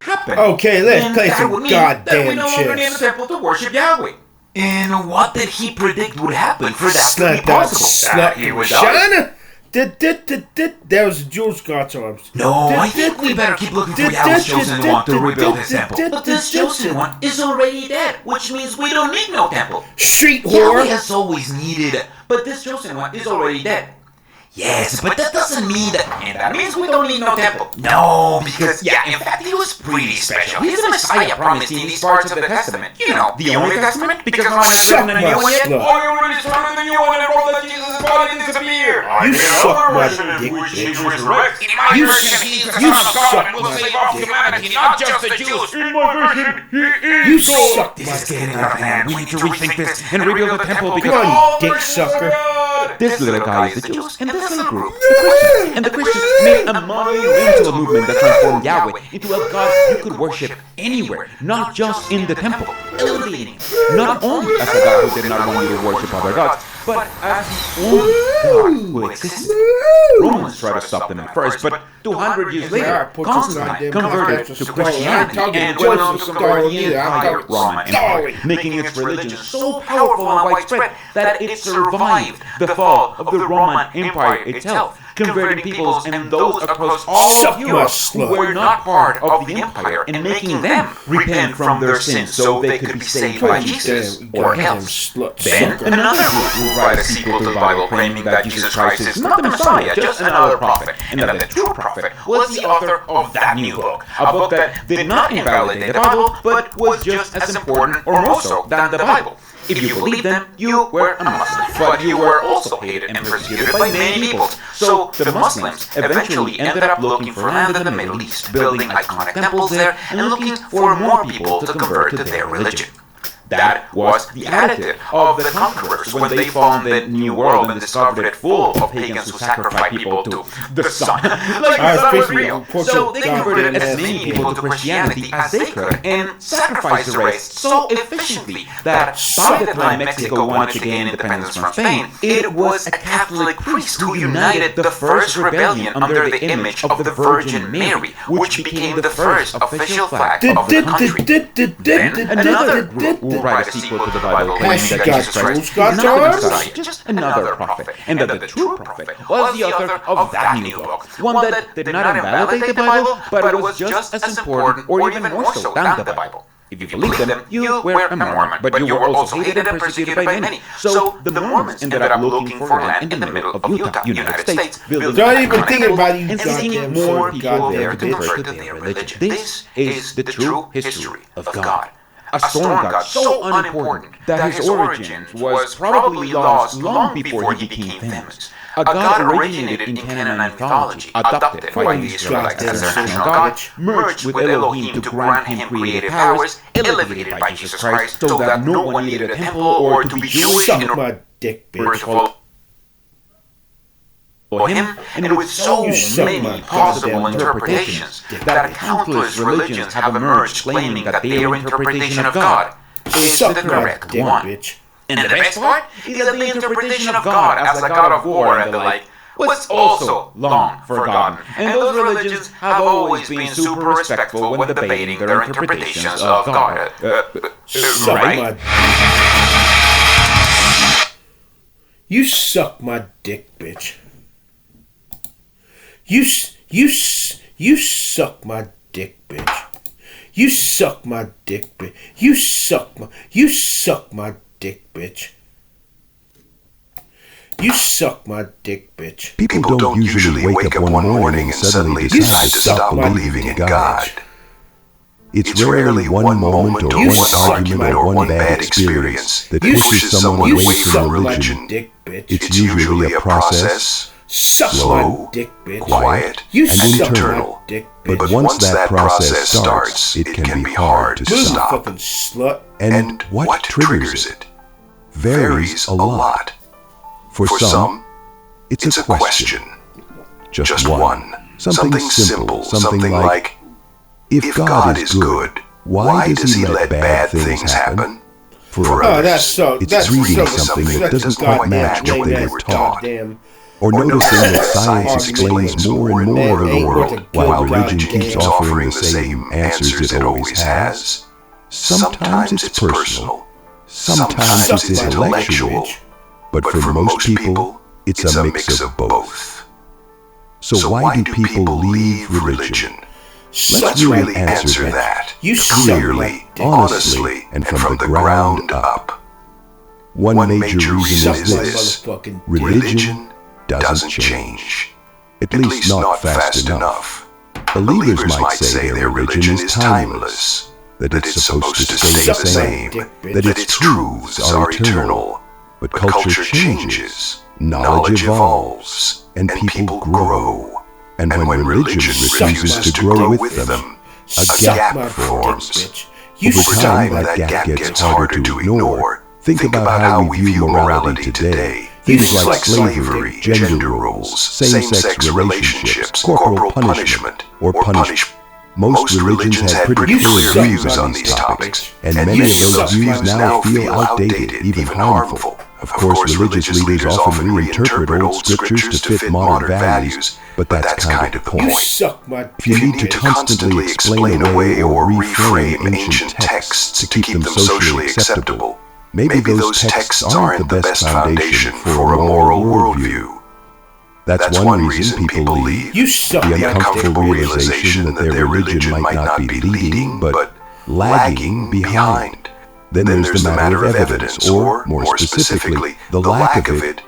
happen. Okay, let's play some that we goddamn no longer need the chess. temple to worship Yahweh. And what did he predict would happen for that to be Slut, possible? That he would die? China? That was Jules Scott's arms. No, I think we better keep looking for Yahweh's chosen one to rebuild his temple. But this chosen one is already dead, which means we don't need no temple. Street Yahweh whore. has always needed, but this chosen one is already dead. Yes, but that doesn't mean that, and that means we don't need no temple. No, because, in fact, he was pretty special. He's the Messiah promised in these parts of the Testament. You know, the only Testament, because no one has written a new one yet. Suck. Oh, you already started the new one and wrote that Jesus' body disappeared. You suck my dick, Jesus bitch. resurrects. In my version, he's the You Son of God suck and will my save all dick. humanity, not just the Jews. In my version, he You is God. suck This my is getting dick. out of hand. We need to rethink this and rebuild the temple because Come on, all dick versions are sucker. God. This little guy is the Jews, and this little group, the Christians. And the Christians made a monumental movement that transformed Yahweh into a God you could worship anywhere, not just in the temple, elevating him not only as a God who did not want you to worship other gods, but as the only God who existed. Romans tried to stop them at first, but 200 years later, Constantine converted to Christianity and went on to convert the entire Roman Empire, making its religion so powerful and widespread that it survived the fall of the Roman Empire itself, converting peoples and those across all of Europe who were not part of the empire and making them repent from their sins so they could be saved by Jesus or else. Then another group will write a sequel to the Bible claiming that Jesus Christ is not the Messiah, just another prophet, and that the true prophet was the author of that new book, a book that did not invalidate the Bible, but was just as important or more so than the Bible. If you believed them, you were a Muslim, but you were also hated and persecuted by many peoples. So the Muslims eventually ended up looking for land in the Middle East, building iconic temples there, and looking for more people to convert to their religion. That was the attitude of the conquerors when they found the New World and discovered it full of pagans who sacrificed people to the sun. Like the sun was real. So they converted as many people to Christianity as they could and sacrificed the rest so efficiently that by the time Mexico wanted to gain independence from Spain, it was a Catholic priest who united the first rebellion under the image of the Virgin Mary, which became the first official flag of the country. Then another group will write a sequel to the Bible claiming that Jesus Christ is not the Messiah, just another prophet, and that the true prophet was the author of that new book, one that did not invalidate the Bible, but it was just as important or even more so than the Bible. If you believed them, you were a Mormon, but you were also hated and persecuted by many. So the Mormons ended up looking for land in the middle of Utah, United States, building Don't even think about it, you and seeing goddamn more son, people goddamn there to bitch. convert to their religion. This is the true history of God. A storm god so unimportant that his origins was probably lost long before he became famous. A god originated in Canaanite mythology, adopted by the Israelites as their national god, merged with Elohim to grant him creative powers, elevated by Jesus Christ so that no one needed a temple or to be Jewish Suck in my dick, order bitch. to follow him, and with so many possible interpretations that countless religions have emerged claiming that their interpretation of God is Suck the my correct dick, one. bitch. And the best part is that the interpretation of God as a god of war and the like was also long forgotten, and those religions have always been super respectful when debating their interpretations of God. Suck Right? my... You suck my dick, bitch. You suck my dick, bitch. You suck my dick, bitch. You suck my dick, bitch. You suck my dick, bitch. People don't usually wake up one morning and suddenly decide to stop believing in God. It's rarely one moment or one argument or one bad experience that pushes someone away from religion. Dick, bitch. It's usually a process, Suck slow, my dick, bitch. quiet, You and suck internal. my dick, bitch. But once that process starts, it can be hard to Move, stop. fucking slut. And what triggers it varies a lot. For some, it's a question. Just one. Something simple. Something like, if God is good, why does he let bad things happen? For Oh, others, that's so. it's That's reading so, something that that's doesn't quite goddamn match what lame they ass were taught. goddamn Or noticing that science explains more and more of the world, while religion keeps offering the same answers it always has? Sometimes it's personal, sometimes it's intellectual, but for most people, it's a mix of both. So why do people leave religion? Let's really answer that clearly, honestly, and from the ground up. One major reason is this: religion doesn't change, at least not fast enough. Believers might say their religion is timeless, that it's supposed to stay the same, that its truths are eternal. But culture changes, knowledge evolves, and people grow. And when religion refuses to grow with them, a gap forms. Over time, that gap gets harder to ignore. Think about how we view morality today. Things like slavery, gender roles, same-sex relationships, corporal punishment, or punishment. Most religions had pretty clear views on these topics, and many of those views now feel outdated, even harmful. Of course, religious leaders often reinterpret old scriptures to fit modern values, but that's kind of the point. If you need to constantly explain away or reframe ancient texts to keep them socially acceptable, maybe those texts aren't the best foundation for a moral worldview. That's one reason people leave, the uncomfortable realization that their religion might not be leading, but lagging behind. Then there's the matter of evidence, or, more specifically, the lack of it.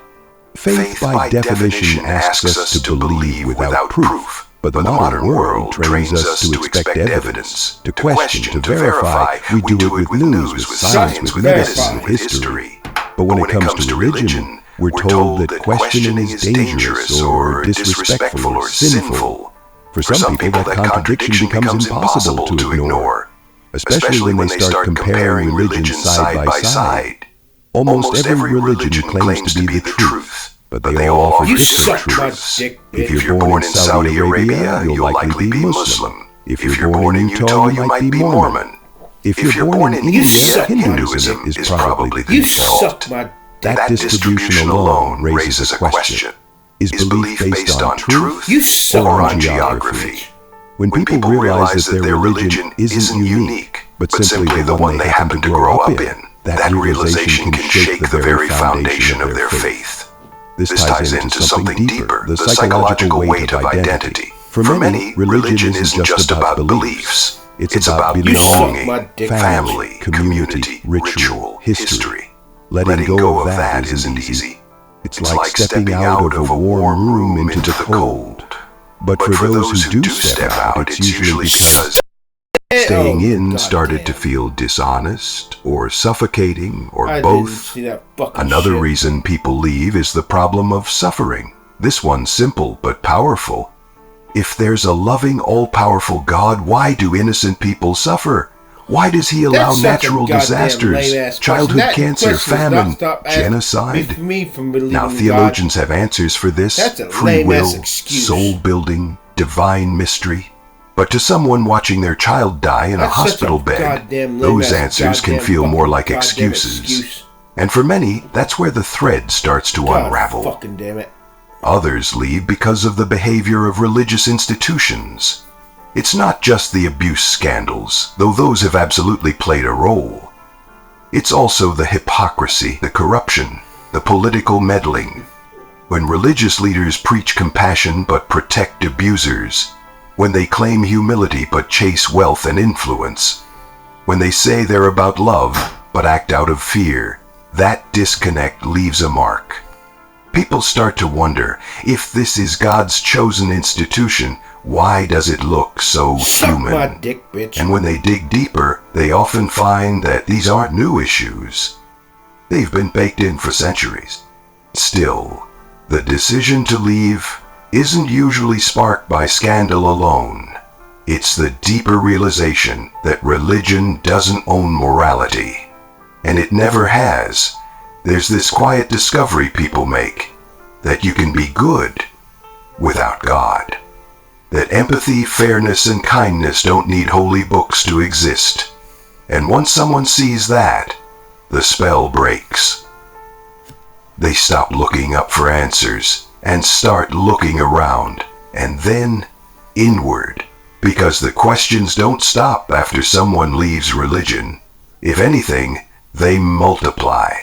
Faith, by definition, asks us to believe without proof, but the modern world trains us to expect evidence, to question, to verify. We do it with news, with science, with medicine, with history. But when it comes to religion, we're told that questioning is dangerous or disrespectful or sinful. For some people, that contradiction becomes impossible to ignore, especially when they start comparing religions side by side. Almost every religion claims to be the truth, but they all offer different truths. If you're born in Saudi Arabia, you'll likely be Muslim. If you're born in Utah, you might be Mormon. If you're born in India, Hinduism is probably the default. That distribution alone raises a question. Is belief based on truth or on geography? When people realize that their religion isn't unique, but simply the one they happen to grow up in, that realization can shake the very foundation of their faith. This ties into something deeper, the psychological weight of identity. For many, religion isn't just about beliefs. It's about belonging, family, community, ritual, history. Letting go of that isn't easy. It's like stepping out of a warm room into the cold. But for those who do step out, it's usually because staying in started to feel dishonest, or suffocating, or both. Another reason people leave is the problem of suffering. This one's simple but powerful. If there's a loving, all-powerful God, why do innocent people suffer? Why does he allow natural disasters, childhood cancer, famine, genocide? Now, theologians have answers for this: free will, soul-building, divine mystery. But to someone watching their child die in a hospital bed, those answers can feel more like excuses. And for many, that's where the thread starts to unravel. Others leave because of the behavior of religious institutions. It's not just the abuse scandals, though those have absolutely played a role. It's also the hypocrisy, the corruption, the political meddling. When religious leaders preach compassion but protect abusers, when they claim humility but chase wealth and influence, when they say they're about love but act out of fear, that disconnect leaves a mark. People start to wonder, if this is God's chosen institution, why does it look so human? And when they dig deeper, they often find that these aren't new issues. They've been baked in for centuries. Still, the decision to leave isn't usually sparked by scandal alone. It's the deeper realization that religion doesn't own morality. And it never has. There's this quiet discovery people make, that you can be good without God. That empathy, fairness, and kindness don't need holy books to exist. And once someone sees that, the spell breaks. They stop looking up for answers, and start looking around, and then inward, because the questions don't stop after someone leaves religion. If anything, they multiply.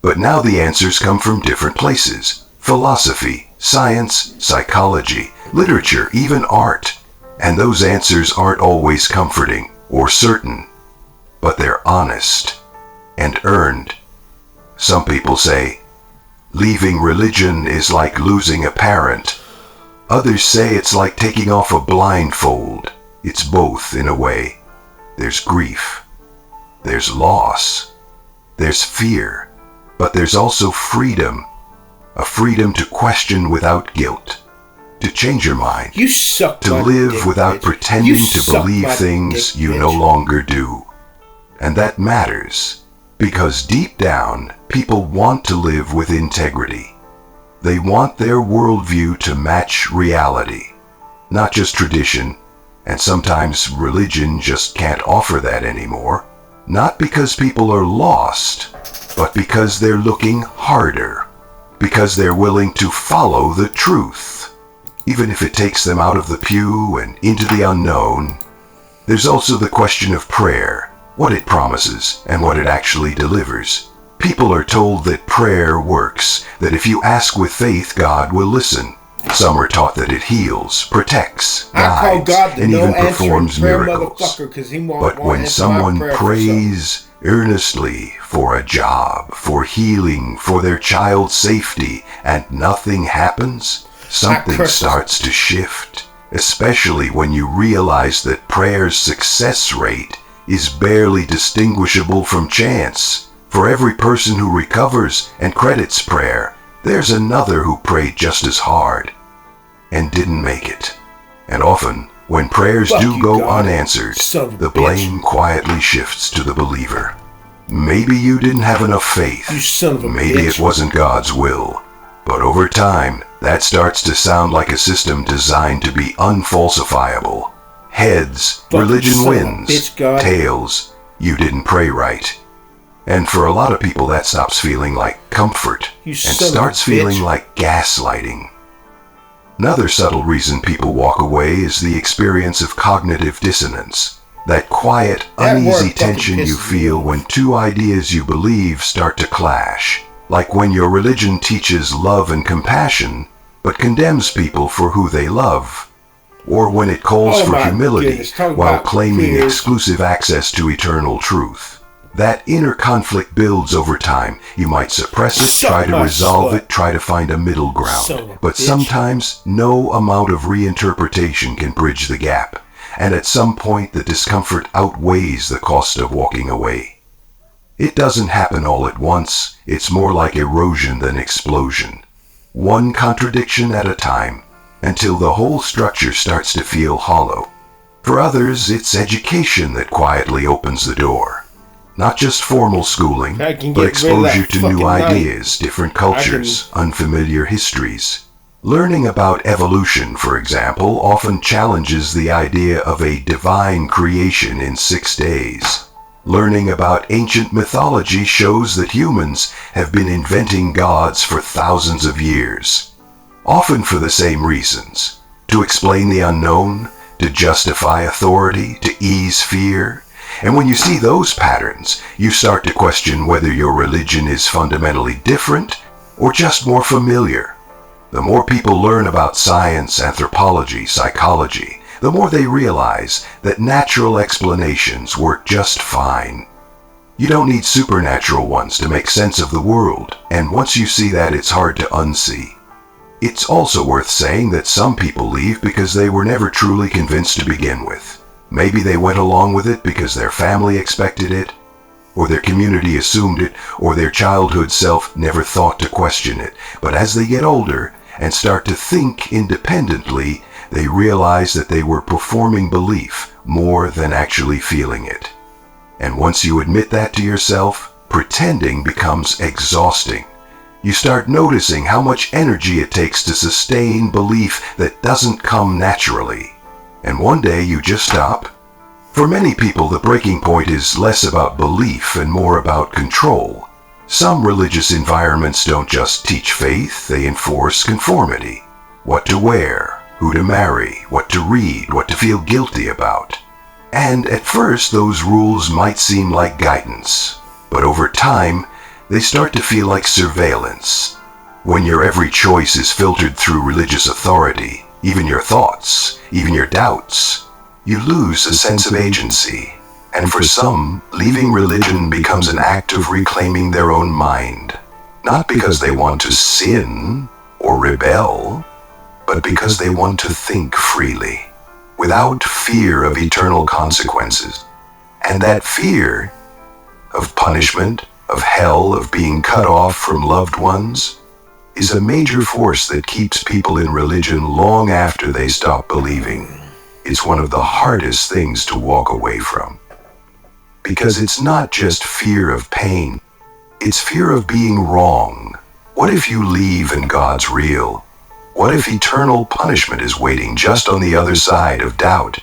But now the answers come from different places: philosophy, science, psychology, literature, even art. And those answers aren't always comforting or certain, but they're honest and earned. Some people say, leaving religion is like losing a parent. Others say it's like taking off a blindfold. It's both in a way. There's grief, there's loss, there's fear, but there's also freedom. A freedom to question without guilt, to change your mind, You suck to my live dick, without bitch. pretending You to suck believe my things dick, you bitch. no longer do. And that matters, because deep down, people want to live with integrity. They want their worldview to match reality, not just tradition, and sometimes religion just can't offer that anymore. Not because people are lost, but because they're looking harder, because they're willing to follow the truth, even if it takes them out of the pew and into the unknown. There's also the question of prayer, what it promises and what it actually delivers. People are told that prayer works, that if you ask with faith, God will listen. Some are taught that it heals, protects, I call guides, God the and no even answering performs prayer miracles. motherfucker, 'cause he won't But when answer my someone prayer for something. prays earnestly for a job, for healing, for their child's safety, and nothing happens, something curse- starts to shift, especially when you realize that prayer's success rate is barely distinguishable from chance. For every person who recovers and credits prayer, there's another who prayed just as hard and didn't make it. And often, when prayers Fuck do you, go God, unanswered, son of a the bitch. blame quietly shifts to the believer. Maybe you didn't have enough faith. You son of a Maybe bitch. it wasn't God's will. But over time, that starts to sound like a system designed to be unfalsifiable. Heads, Fucking religion son of a wins. bitch, God. Tails, you didn't pray right. And for a lot of people, that stops feeling like comfort You and son of a starts feeling bitch. like gaslighting. Another subtle reason people walk away is the experience of cognitive dissonance. That quiet, That word uneasy fucking tension you pisses me feel off. when two ideas you believe start to clash. Like when your religion teaches love and compassion, but condemns people for who they love. Or when it calls Oh for my humility goodness, talk while about claiming fears. exclusive access to eternal truth. That inner conflict builds over time. You might suppress it, Suck try to my resolve slut. it, try to find a middle ground. Son of a But bitch. sometimes no amount of reinterpretation can bridge the gap. And at some point the discomfort outweighs the cost of walking away. It doesn't happen all at once. It's more like erosion than explosion. One contradiction at a time, until the whole structure starts to feel hollow. For others, it's education that quietly opens the door. Not just formal schooling, I can but get rid of that exposure to fucking new night. ideas, different cultures, unfamiliar histories. Learning about evolution, for example, often challenges the idea of a divine creation in 6 days. Learning about ancient mythology shows that humans have been inventing gods for thousands of years, often for the same reasons: to explain the unknown, to justify authority, to ease fear. And when you see those patterns, you start to question whether your religion is fundamentally different or just more familiar. The more people learn about science, anthropology, psychology, the more they realize that natural explanations work just fine. You don't need supernatural ones to make sense of the world, and once you see that, it's hard to unsee. It's also worth saying that some people leave because they were never truly convinced to begin with. Maybe they went along with it because their family expected it, or their community assumed it, or their childhood self never thought to question it. But as they get older and start to think independently, they realize that they were performing belief more than actually feeling it. And once you admit that to yourself, pretending becomes exhausting. You start noticing how much energy it takes to sustain belief that doesn't come naturally. And one day you just stop. For many people, the breaking point is less about belief and more about control. Some religious environments don't just teach faith, they enforce conformity. What to wear, who to marry, what to read, what to feel guilty about. And at first, those rules might seem like guidance, but over time, they start to feel like surveillance. When your every choice is filtered through religious authority, even your thoughts, even your doubts, you lose a sense of agency. And for some, leaving religion becomes an act of reclaiming their own mind. Not because they want to sin or rebel, but because they want to think freely, without fear of eternal consequences. And that fear of punishment, of hell, of being cut off from loved ones, is a major force that keeps people in religion long after they stop believing. It's one of the hardest things to walk away from. Because it's not just fear of pain, it's fear of being wrong. What if you leave and God's real? What if eternal punishment is waiting just on the other side of doubt?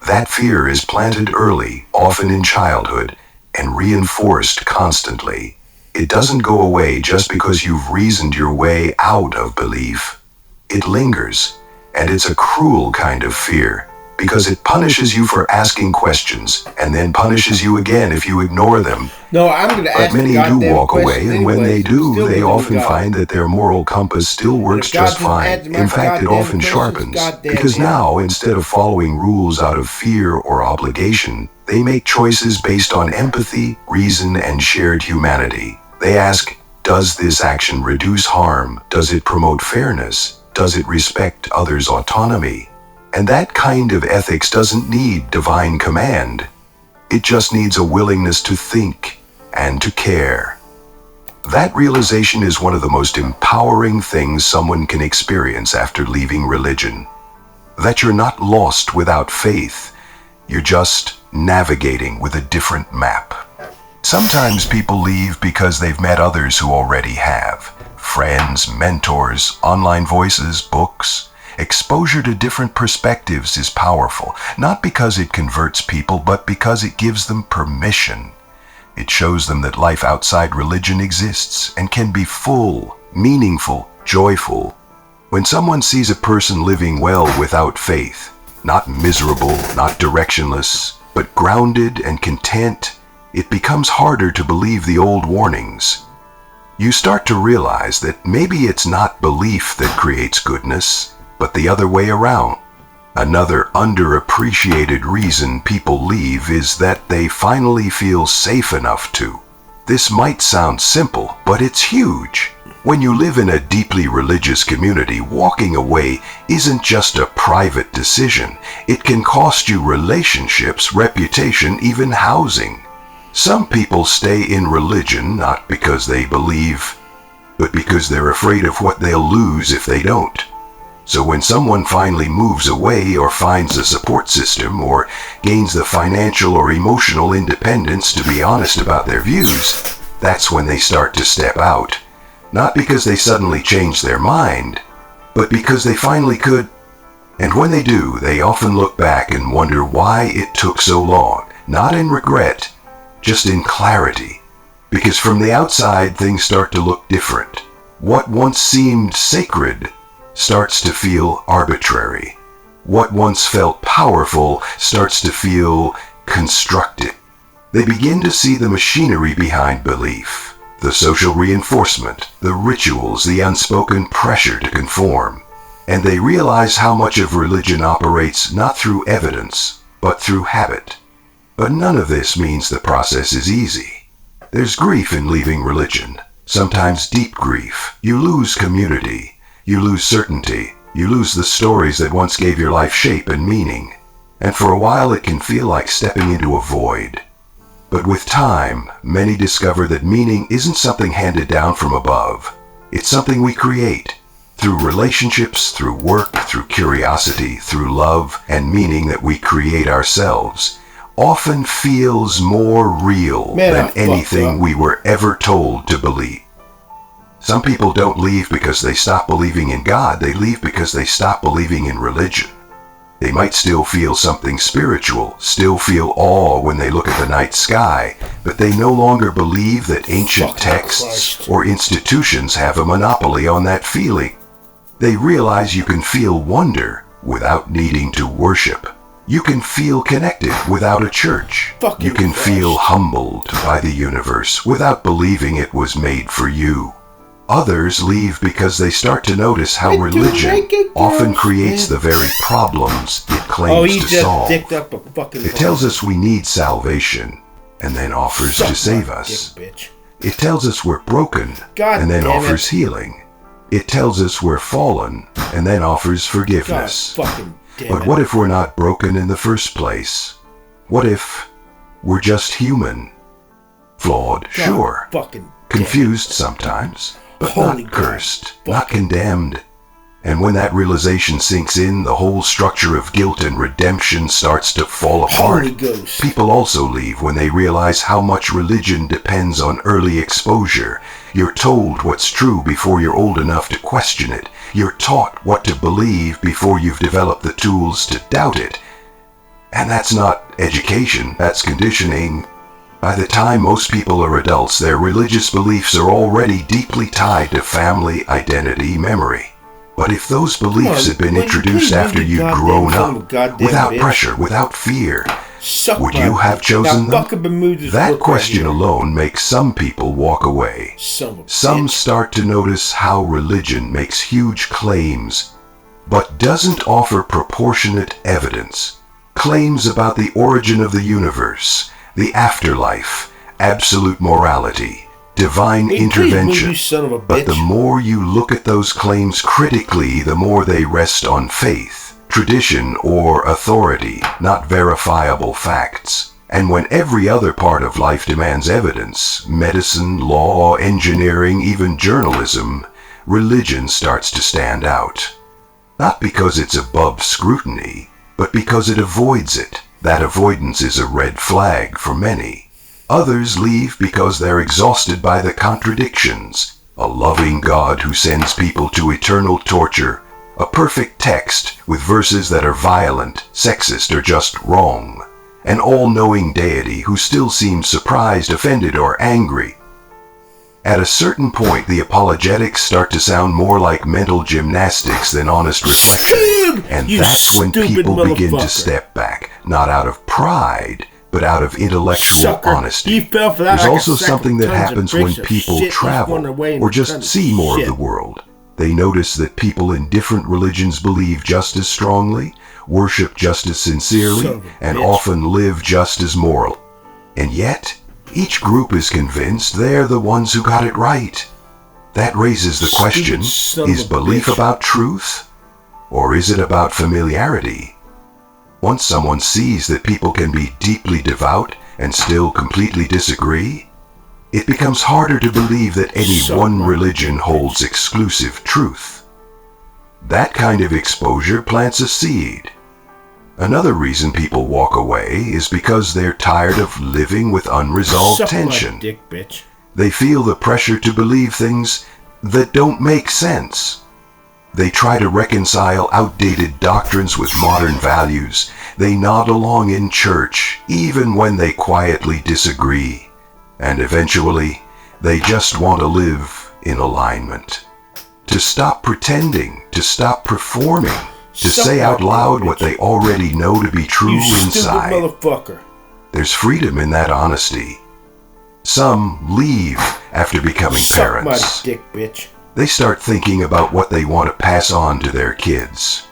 That fear is planted early, often in childhood, and reinforced constantly. It doesn't go away just because you've reasoned your way out of belief. It lingers, and it's a cruel kind of fear, because it punishes you for asking questions, and then punishes you again if you ignore them. No, I'm going to ask But many do walk away, and when they do, they often find that their moral compass still works just fine. In fact, it often sharpens, because now, instead of following rules out of fear or obligation, they make choices based on empathy, reason, and shared humanity. They ask, does this action reduce harm? Does it promote fairness? Does it respect others' autonomy? And that kind of ethics doesn't need divine command. It just needs a willingness to think and to care. That realization is one of the most empowering things someone can experience after leaving religion. That you're not lost without faith. You're just navigating with a different map. Sometimes people leave because they've met others who already have. Friends, mentors, online voices, books. Exposure to different perspectives is powerful, not because it converts people, but because it gives them permission. It shows them that life outside religion exists and can be full, meaningful, joyful. When someone sees a person living well without faith, not miserable, not directionless, but grounded and content, it becomes harder to believe the old warnings. You start to realize that maybe it's not belief that creates goodness, but the other way around. Another underappreciated reason people leave is that they finally feel safe enough to. This might sound simple, but it's huge. When you live in a deeply religious community, walking away isn't just a private decision. It can cost you relationships, reputation, even housing. Some people stay in religion not because they believe, but because they're afraid of what they'll lose if they don't. So when someone finally moves away or finds a support system or gains the financial or emotional independence to be honest about their views, that's when they start to step out. Not because they suddenly changed their mind, but because they finally could. And when they do, they often look back and wonder why it took so long, not in regret, just in clarity. Because from the outside, things start to look different. What once seemed sacred starts to feel arbitrary. What once felt powerful starts to feel constructed. They begin to see the machinery behind belief, the social reinforcement, the rituals, the unspoken pressure to conform. And they realize how much of religion operates not through evidence, but through habit. But none of this means the process is easy. There's grief in leaving religion, sometimes deep grief. You lose community. You lose certainty. You lose the stories that once gave your life shape and meaning. And for a while it can feel like stepping into a void. But with time, many discover that meaning isn't something handed down from above. It's something we create. Through relationships, through work, through curiosity, through love, and meaning that we create ourselves often feels more real than anything we were ever told to believe. Some people don't leave because they stop believing in God. They leave because they stop believing in religion. They might still feel something spiritual, still feel awe when they look at the night sky, but they no longer believe that ancient texts or institutions have a monopoly on that feeling. They realize you can feel wonder without needing to worship. You can feel connected without a church. You can feel humbled by the universe without believing it was made for you. Others leave because they start to notice how religion often creates the very problems it claims to solve. It tells us we need salvation and then offers to save us. It tells us we're broken and then offers healing. It tells us we're fallen and then offers forgiveness. But what if we're not broken in the first place? What if we're just human? Flawed, sure. Confused sometimes. But not cursed, not condemned. And when that realization sinks in, the whole structure of guilt and redemption starts to fall apart. People also leave when they realize how much religion depends on early exposure. You're told what's true before you're old enough to question it. You're taught what to believe before you've developed the tools to doubt it. And that's not education, that's conditioning. By the time most people are adults, their religious beliefs are already deeply tied to family, identity, memory. But if those beliefs had been introduced after you'd grown up, without pressure, without fear, would you have chosen them? That question alone makes some people walk away. Some start to notice how religion makes huge claims, but doesn't offer proportionate evidence. Claims about the origin of the universe, the afterlife, absolute morality, divine intervention. But the more you look at those claims critically, the more they rest on faith, tradition, or authority, not verifiable facts. And when every other part of life demands evidence, medicine, law, engineering, even journalism, religion starts to stand out. Not because it's above scrutiny, but because it avoids it. That avoidance is a red flag for many. Others leave because they're exhausted by the contradictions. A loving God who sends people to eternal torture. A perfect text with verses that are violent, sexist, or just wrong. An all-knowing deity who still seems surprised, offended, or angry. At a certain point, the apologetics start to sound more like mental gymnastics than honest reflection. And that's when people begin to step back, not out of pride, but out of intellectual honesty. There's also something that happens when people travel or just see more of the world. They notice that people in different religions believe just as strongly, worship just as sincerely, and often live just as moral. And yet, each group is convinced they're the ones who got it right. That raises the question, is belief about truth? Or is it about familiarity? Once someone sees that people can be deeply devout and still completely disagree, it becomes harder to believe that any one religion holds exclusive truth. That kind of exposure plants a seed. Another reason people walk away is because they're tired of living with unresolved tension. They feel the pressure to believe things that don't make sense. They try to reconcile outdated doctrines with modern values. They nod along in church, even when they quietly disagree. And eventually, they just want to live in alignment. To stop pretending, to stop performing, to say out loud what they already know to be true inside. There's freedom in that honesty. Some leave after becoming parents. They start thinking about what they want to pass on to their kids.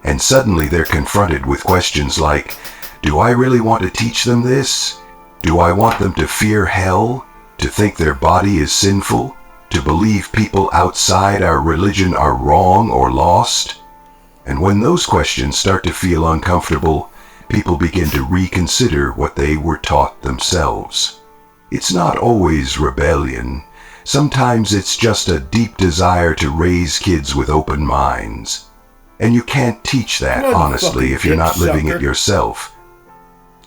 And suddenly they're confronted with questions like, do I really want to teach them this? Do I want them to fear hell? To think their body is sinful? To believe people outside our religion are wrong or lost? And when those questions start to feel uncomfortable, people begin to reconsider what they were taught themselves. It's not always rebellion. Sometimes it's just a deep desire to raise kids with open minds. And you can't teach that, honestly, if you're not living it yourself.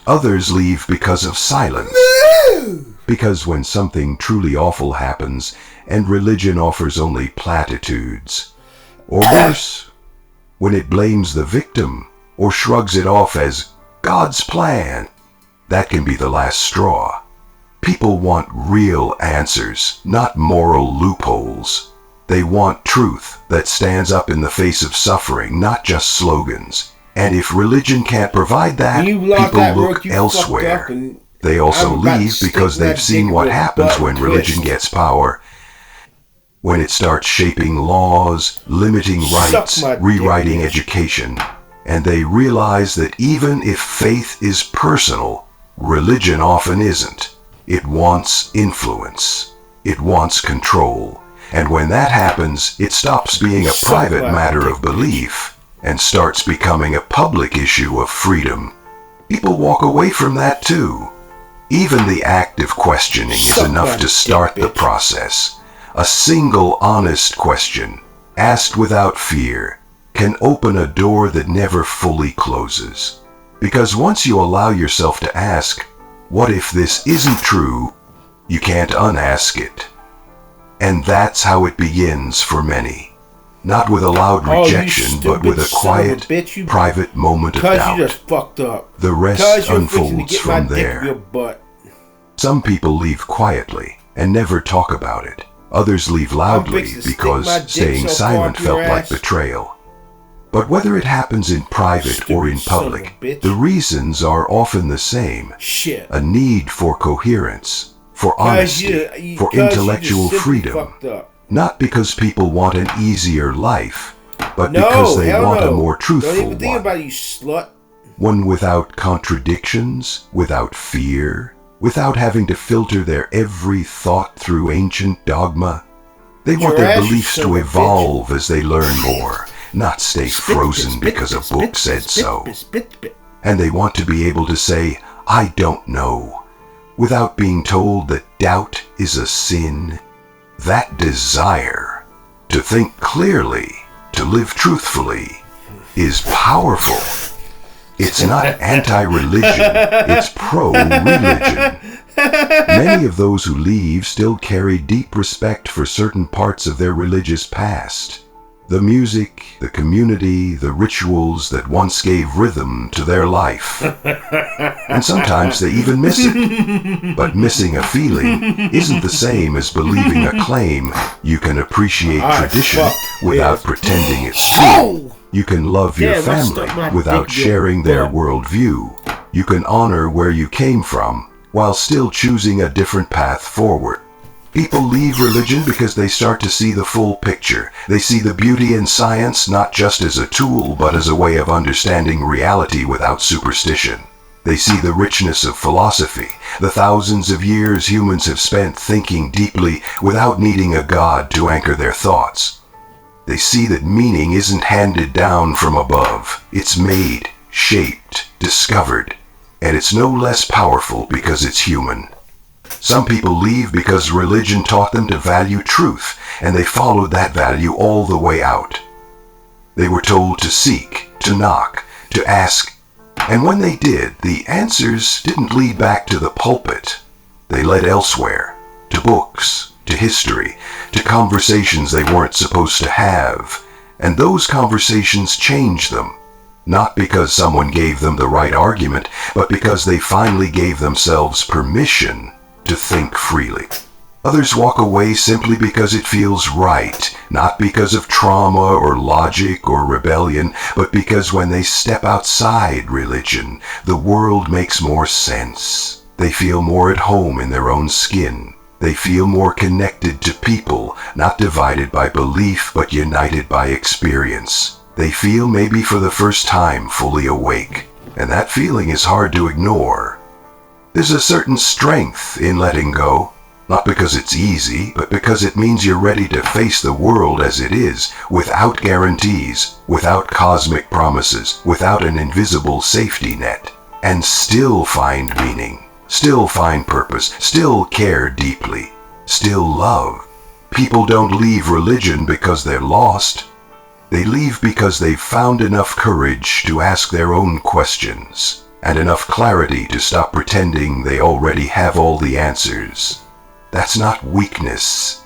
Others leave because of silence. Because when something truly awful happens, and religion offers only platitudes. Or worse, when it blames the victim or shrugs it off as God's plan. That can be the last straw. People want real answers, not moral loopholes. They want truth that stands up in the face of suffering, not just slogans. And if religion can't provide that, people look elsewhere. They also leave because they've seen what happens when religion gets power. When it starts shaping laws, limiting rights, rewriting education, and they realize that even if faith is personal, religion often isn't. It wants influence. It wants control. And when that happens, it stops being a private matter of belief and starts becoming a public issue of freedom. People walk away from that too. Even the act of questioning is enough to start the process. A single honest question, asked without fear, can open a door that never fully closes. Because once you allow yourself to ask, what if this isn't true? You can't unask it. And that's how it begins for many. Not with a loud rejection, but with a quiet, private moment of doubt. You just fucked up. The rest unfolds from there. Some people leave quietly and never talk about it. Others leave loudly because staying silent felt like betrayal. But whether it happens in private or in public, the reasons are often the same. A need for coherence, for honesty, for intellectual freedom. Not because people want an easier life, but because they want a more truthful one. One without contradictions, without fear, without having to filter their every thought through ancient dogma. They want their beliefs to evolve as they learn more, not stay frozen because a book said so. And they want to be able to say, I don't know, without being told that doubt is a sin. That desire to think clearly, to live truthfully, is powerful. It's not anti-religion, it's pro-religion. Many of those who leave still carry deep respect for certain parts of their religious past. The music, the community, the rituals that once gave rhythm to their life. And sometimes they even miss it. But missing a feeling isn't the same as believing a claim. You can appreciate tradition without pretending it's true. You can love your family without sharing their worldview. You can honor where you came from while still choosing a different path forward. People leave religion because they start to see the full picture. They see the beauty in science not just as a tool, but as a way of understanding reality without superstition. They see the richness of philosophy, the thousands of years humans have spent thinking deeply without needing a god to anchor their thoughts. They see that meaning isn't handed down from above. It's made, shaped, discovered, and it's no less powerful because it's human. Some people leave because religion taught them to value truth, and they followed that value all the way out. They were told to seek, to knock, to ask, and when they did, the answers didn't lead back to the pulpit. They led elsewhere, to books, to history, to conversations they weren't supposed to have, and those conversations changed them. Not because someone gave them the right argument, but because they finally gave themselves permission to think freely. Others walk away simply because it feels right, not because of trauma or logic or rebellion, but because when they step outside religion, the world makes more sense. They feel more at home in their own skin. They feel more connected to people, not divided by belief, but united by experience. They feel maybe for the first time fully awake, and that feeling is hard to ignore. There's a certain strength in letting go, not because it's easy, but because it means you're ready to face the world as it is, without guarantees, without cosmic promises, without an invisible safety net, and still find meaning, still find purpose, still care deeply, still love. People don't leave religion because they're lost. They leave because they've found enough courage to ask their own questions, and enough clarity to stop pretending they already have all the answers. That's not weakness.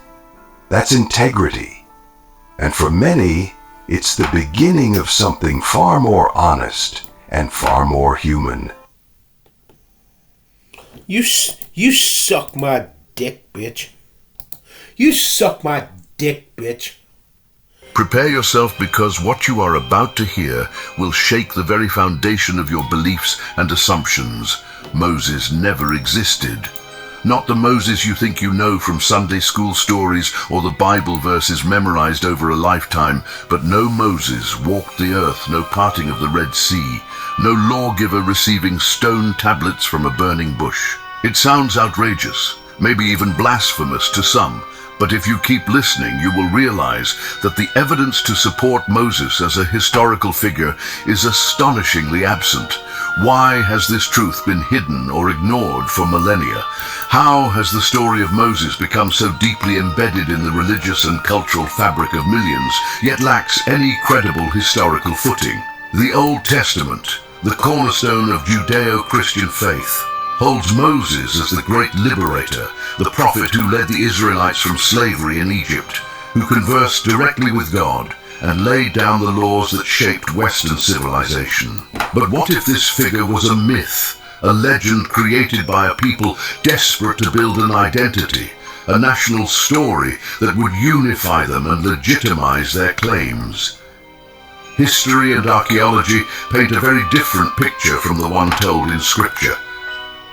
That's integrity. And for many, It's the beginning of something far more honest and far more human. You suck my dick, bitch. You suck my dick, bitch. Prepare yourself, because what you are about to hear will shake the very foundation of your beliefs and assumptions. Moses never existed. Not the Moses you think you know from Sunday school stories or the Bible verses memorized over a lifetime, but no Moses walked the earth, no parting of the Red Sea, no lawgiver receiving stone tablets from a burning bush. It sounds outrageous, maybe even blasphemous to some, but if you keep listening, you will realize that the evidence to support Moses as a historical figure is astonishingly absent. Why has this truth been hidden or ignored for millennia? How has the story of Moses become so deeply embedded in the religious and cultural fabric of millions, yet lacks any credible historical footing? The Old Testament, the cornerstone of Judeo-Christian faith, holds Moses as the great liberator, the prophet who led the Israelites from slavery in Egypt, who conversed directly with God and laid down the laws that shaped Western civilization. But what if this figure was a myth, a legend created by a people desperate to build an identity, a national story that would unify them and legitimize their claims? History and archaeology paint a very different picture from the one told in Scripture.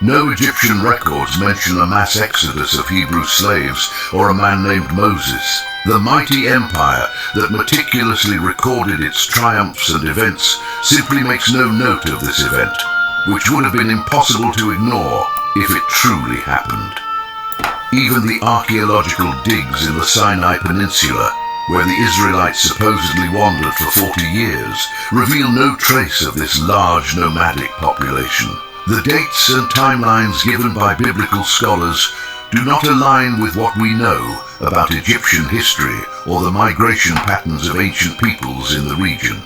No Egyptian records mention a mass exodus of Hebrew slaves or a man named Moses. The mighty empire that meticulously recorded its triumphs and events simply makes no note of this event, which would have been impossible to ignore if it truly happened. Even the archaeological digs in the Sinai Peninsula, where the Israelites supposedly wandered for 40 years, reveal no trace of this large nomadic population. The dates and timelines given by biblical scholars do not align with what we know about Egyptian history or the migration patterns of ancient peoples in the region.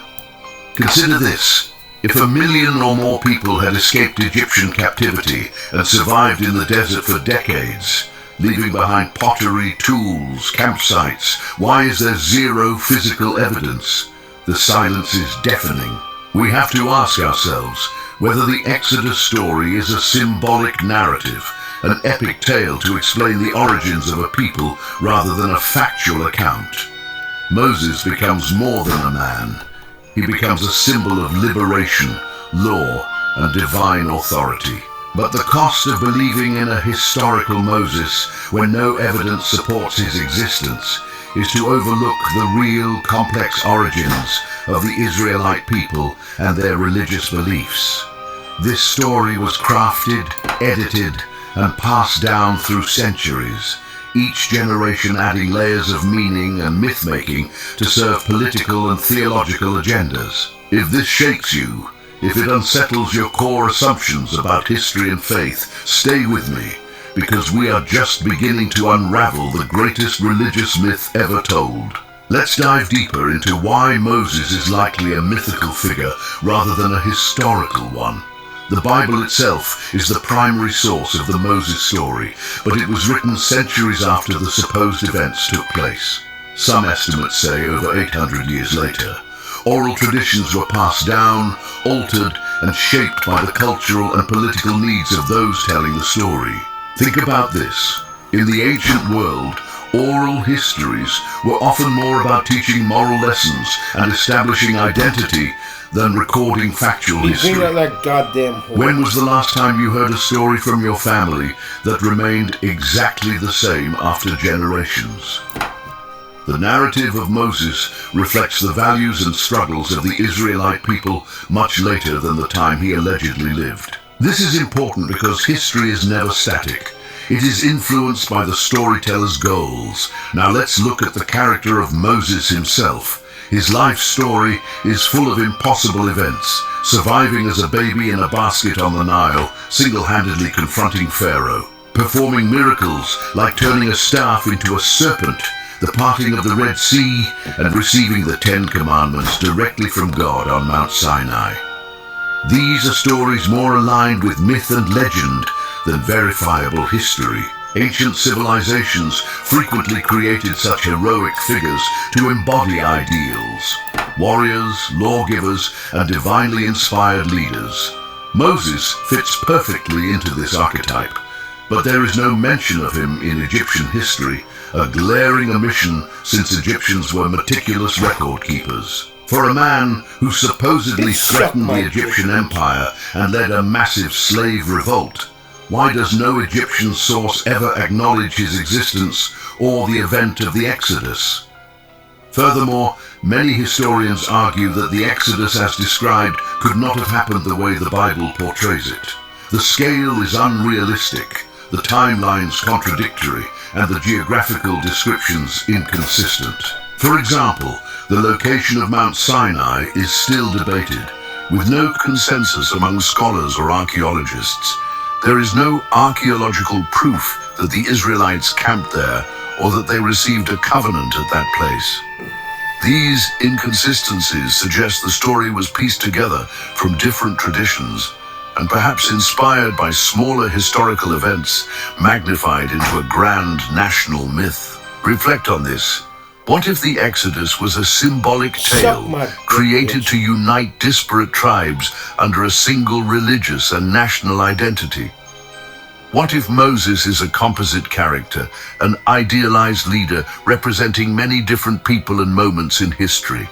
Consider this: if 1 million or more people had escaped Egyptian captivity and survived in the desert for decades, leaving behind pottery, tools, campsites, why is there zero physical evidence? The silence is deafening. We have to ask ourselves whether the Exodus story is a symbolic narrative, an epic tale to explain the origins of a people rather than a factual account. Moses becomes more than a man. He becomes a symbol of liberation, law, and divine authority. But the cost of believing in a historical Moses when no evidence supports his existence is to overlook the real complex origins of the Israelite people and their religious beliefs. This story was crafted, edited, and passed down through centuries, each generation adding layers of meaning and myth-making to serve political and theological agendas. If this shakes you, if it unsettles your core assumptions about history and faith, stay with me, because we are just beginning to unravel the greatest religious myth ever told. Let's dive deeper into why Moses is likely a mythical figure rather than a historical one. The Bible itself is the primary source of the Moses story, but it was written centuries after the supposed events took place. Some estimates say over 800 years later. Oral traditions were passed down, altered, and shaped by the cultural and political needs of those telling the story. Think about this. In the ancient world, oral histories were often more about teaching moral lessons and establishing identity than recording factual history. Like goddamn whore. When was the last time you heard a story from your family that remained exactly the same after generations? The narrative of Moses reflects the values and struggles of the Israelite people much later than the time he allegedly lived. This is important because history is never static. It is influenced by the storyteller's goals. Now let's look at the character of Moses himself. His life story is full of impossible events, surviving as a baby in a basket on the Nile, single-handedly confronting Pharaoh, performing miracles like turning a staff into a serpent, the parting of the Red Sea, and receiving the 10 Commandments directly from God on Mount Sinai. These are stories more aligned with myth and legend than verifiable history. Ancient civilizations frequently created such heroic figures to embody ideals. warriors, lawgivers, and divinely inspired leaders. Moses fits perfectly into this archetype, but there is no mention of him in Egyptian history, a glaring omission since Egyptians were meticulous record keepers. For a man who supposedly threatened the Egyptian empire and led a massive slave revolt, why does no Egyptian source ever acknowledge his existence or the event of the Exodus? Furthermore, many historians argue that the Exodus as described could not have happened the way the Bible portrays it. The scale is unrealistic, the timelines contradictory, and the geographical descriptions inconsistent. For example, the location of Mount Sinai is still debated, with no consensus among scholars or archaeologists. There is no archaeological proof that the Israelites camped there or that they received a covenant at that place. These inconsistencies suggest the story was pieced together from different traditions and perhaps inspired by smaller historical events magnified into a grand national myth. Reflect on this. What if the Exodus was a symbolic tale created to unite disparate tribes under a single religious and national identity? What if Moses is a composite character, an idealized leader representing many different people and moments in history?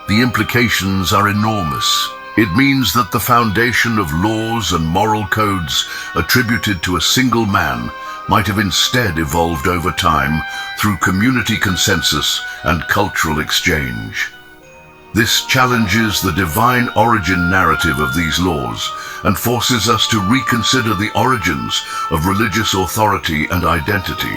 The implications are enormous. It means that the foundation of laws and moral codes attributed to a single man might have instead evolved over time through community consensus and cultural exchange. This challenges the divine origin narrative of these laws and forces us to reconsider the origins of religious authority and identity.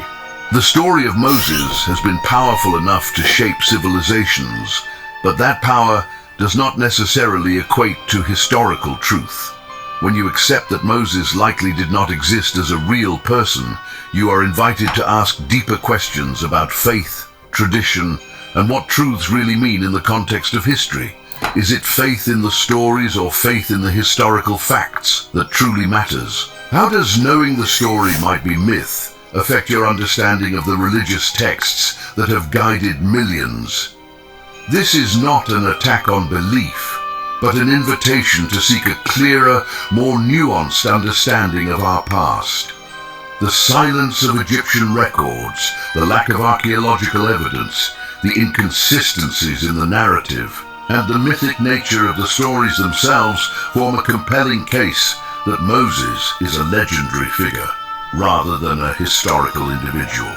The story of Moses has been powerful enough to shape civilizations, but that power does not necessarily equate to historical truth. When you accept that Moses likely did not exist as a real person, you are invited to ask deeper questions about faith, tradition, and what truths really mean in the context of history. Is it faith in the stories or faith in the historical facts that truly matters? How does knowing the story might be myth affect your understanding of the religious texts that have guided millions? This is not an attack on belief, but an invitation to seek a clearer, more nuanced understanding of our past. The silence of Egyptian records, the lack of archaeological evidence, the inconsistencies in the narrative, and the mythic nature of the stories themselves form a compelling case that Moses is a legendary figure, rather than a historical individual.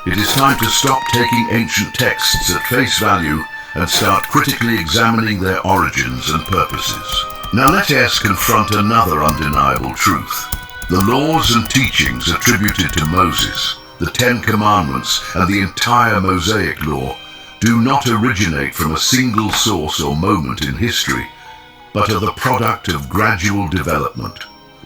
It is time to stop taking ancient texts at face value and start critically examining their origins and purposes. Now let us confront another undeniable truth. The laws and teachings attributed to Moses, the Ten Commandments, and the entire Mosaic Law do not originate from a single source or moment in history, but are the product of gradual development,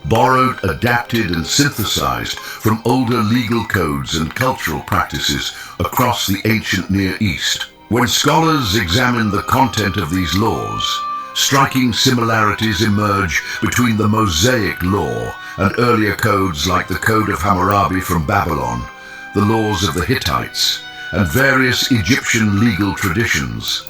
borrowed, adapted, and synthesized from older legal codes and cultural practices across the ancient Near East. When scholars examine the content of these laws, striking similarities emerge between the Mosaic Law and earlier codes like the Code of Hammurabi from Babylon, the laws of the Hittites, and various Egyptian legal traditions.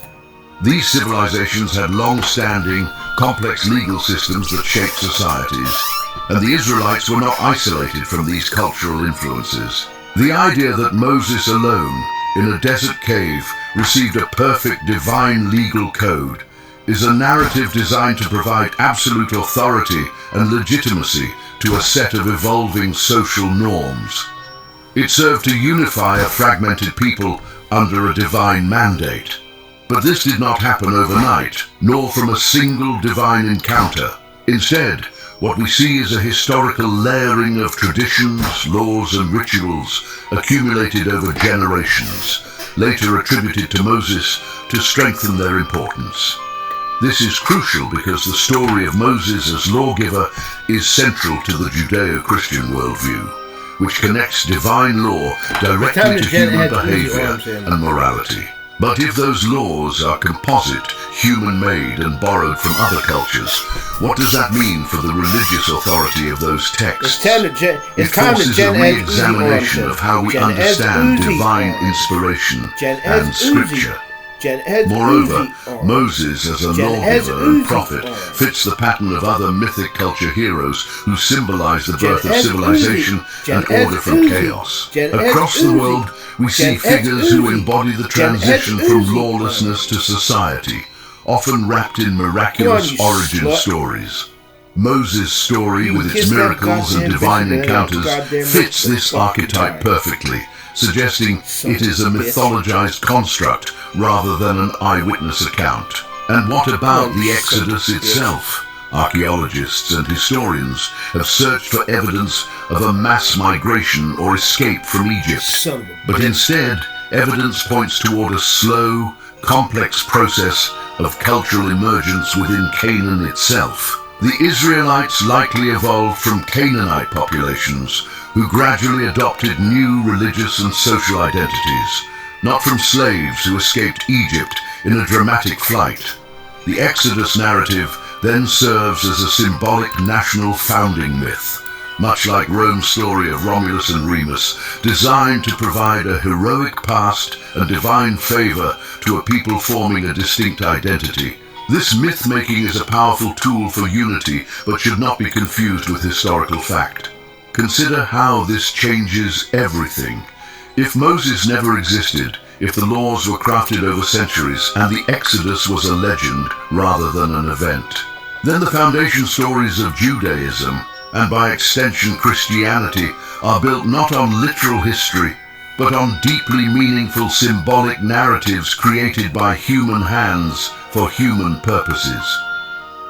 These civilizations had long-standing, complex legal systems that shaped societies, and the Israelites were not isolated from these cultural influences. The idea that Moses alone, in a desert cave, received a perfect divine legal code is a narrative designed to provide absolute authority and legitimacy to a set of evolving social norms. It served to unify a fragmented people under a divine mandate. But this did not happen overnight, nor from a single divine encounter. Instead, what we see is a historical layering of traditions, laws, and rituals accumulated over generations, later attributed to Moses to strengthen their importance. This is crucial because the story of Moses as lawgiver is central to the Judeo-Christian worldview, which connects divine law directly to human behavior and morality. But if those laws are composite, human-made, and borrowed from other cultures, what does that mean for the religious authority of those texts? It forces a re-examination of how we understand divine inspiration and scripture. Moreover, Moses as a lawgiver and prophet fits the pattern of other mythic culture heroes who symbolize the birth of civilization and order from chaos. Across the world, we see figures who embody the transition from lawlessness to society, often wrapped in miraculous origin stories. Moses' story, with its miracles and divine encounters, fits this archetype perfectly, suggesting it is a mythologized construct rather than an eyewitness account. And what about the Exodus itself? Archaeologists and historians have searched for evidence of a mass migration or escape from Egypt. But instead, evidence points toward a slow, complex process of cultural emergence within Canaan itself. The Israelites likely evolved from Canaanite populations who gradually adopted new religious and social identities, not from slaves who escaped Egypt in a dramatic flight. The Exodus narrative then serves as a symbolic national founding myth, much like Rome's story of Romulus and Remus, designed to provide a heroic past and divine favor to a people forming a distinct identity. This myth-making is a powerful tool for unity, but should not be confused with historical fact. Consider how this changes everything. If Moses never existed, if the laws were crafted over centuries, and the Exodus was a legend rather than an event, then the foundation stories of Judaism, and by extension Christianity, are built not on literal history, but on deeply meaningful symbolic narratives created by human hands for human purposes.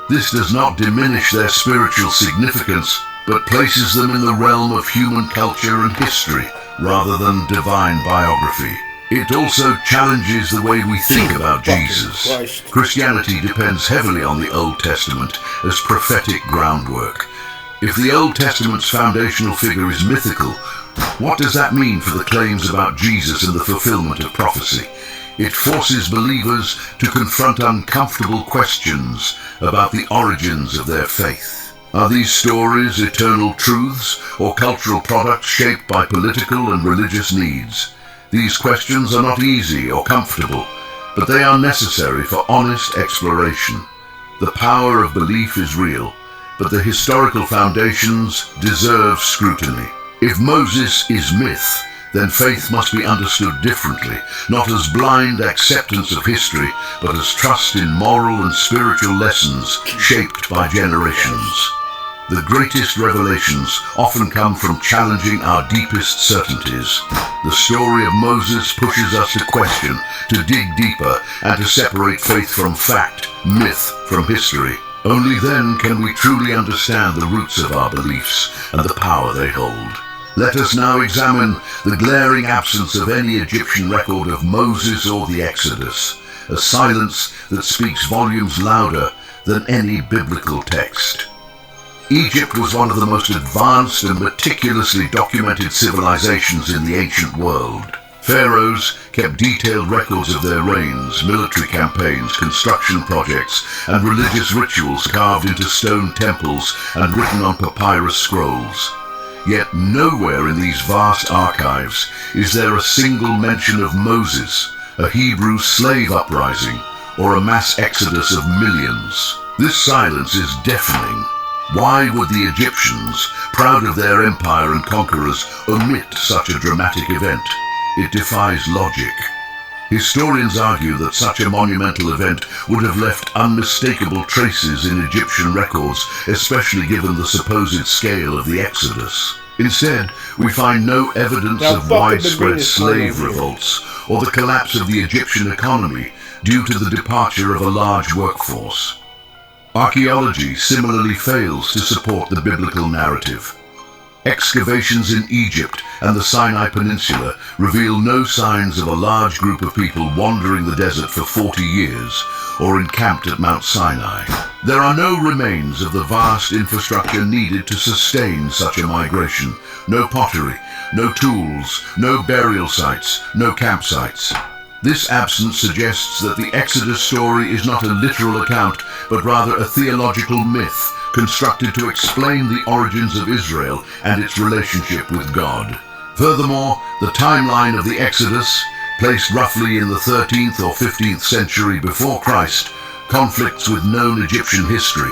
This does not diminish their spiritual significance, but places them in the realm of human culture and history, rather than divine biography. It also challenges the way we think about Jesus. Christianity depends heavily on the Old Testament as prophetic groundwork. If the Old Testament's foundational figure is mythical, what does that mean for the claims about Jesus and the fulfillment of prophecy? It forces believers to confront uncomfortable questions about the origins of their faith. Are these stories eternal truths or cultural products shaped by political and religious needs? These questions are not easy or comfortable, but they are necessary for honest exploration. The power of belief is real, but the historical foundations deserve scrutiny. If Moses is myth, then faith must be understood differently, not as blind acceptance of history, but as trust in moral and spiritual lessons shaped by generations. The greatest revelations often come from challenging our deepest certainties. The story of Moses pushes us to question, to dig deeper, and to separate faith from fact, myth from history. Only then can we truly understand the roots of our beliefs and the power they hold. Let us now examine the glaring absence of any Egyptian record of Moses or the Exodus, a silence that speaks volumes louder than any biblical text. Egypt was one of the most advanced and meticulously documented civilizations in the ancient world. Pharaohs kept detailed records of their reigns, military campaigns, construction projects, and religious rituals carved into stone temples and written on papyrus scrolls. Yet nowhere in these vast archives is there a single mention of Moses, a Hebrew slave uprising, or a mass exodus of millions. This silence is deafening. Why would the Egyptians, proud of their empire and conquerors, omit such a dramatic event? It defies logic. Historians argue that such a monumental event would have left unmistakable traces in Egyptian records, especially given the supposed scale of the Exodus. Instead, we find no evidence of widespread slave revolts or the collapse of the Egyptian economy due to the departure of a large workforce. Archaeology similarly fails to support the biblical narrative. Excavations in Egypt and the Sinai Peninsula reveal no signs of a large group of people wandering the desert for 40 years or encamped at Mount Sinai. There are no remains of the vast infrastructure needed to sustain such a migration. No pottery, no tools, no burial sites, no campsites. This absence suggests that the Exodus story is not a literal account, but rather a theological myth constructed to explain the origins of Israel and its relationship with God. Furthermore, the timeline of the Exodus placed roughly in the 13th or 15th century before Christ, conflicts with known Egyptian history.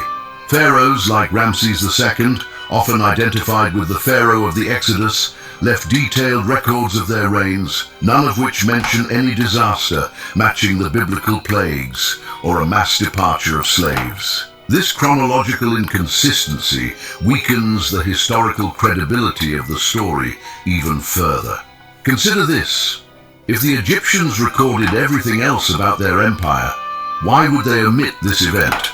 Pharaohs like Ramses II, often identified with the Pharaoh of the Exodus, left detailed records of their reigns, none of which mention any disaster matching the biblical plagues or a mass departure of slaves. This chronological inconsistency weakens the historical credibility of the story even further. Consider this. If the Egyptians recorded everything else about their empire, why would they omit this event?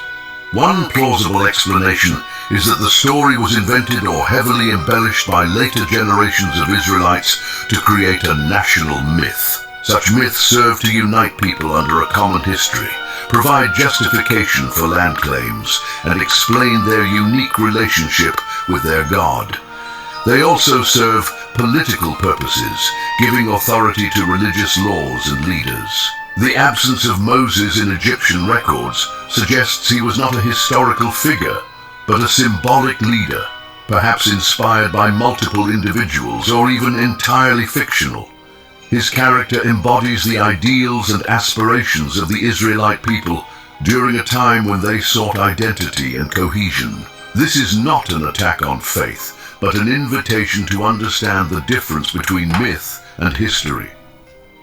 One plausible explanation is that the story was invented or heavily embellished by later generations of Israelites to create a national myth. Such myths serve to unite people under a common history, provide justification for land claims, and explain their unique relationship with their God. They also serve political purposes, giving authority to religious laws and leaders. The absence of Moses in Egyptian records suggests he was not a historical figure, but a symbolic leader, perhaps inspired by multiple individuals or even entirely fictional. His character embodies the ideals and aspirations of the Israelite people during a time when they sought identity and cohesion. This is not an attack on faith, but an invitation to understand the difference between myth and history.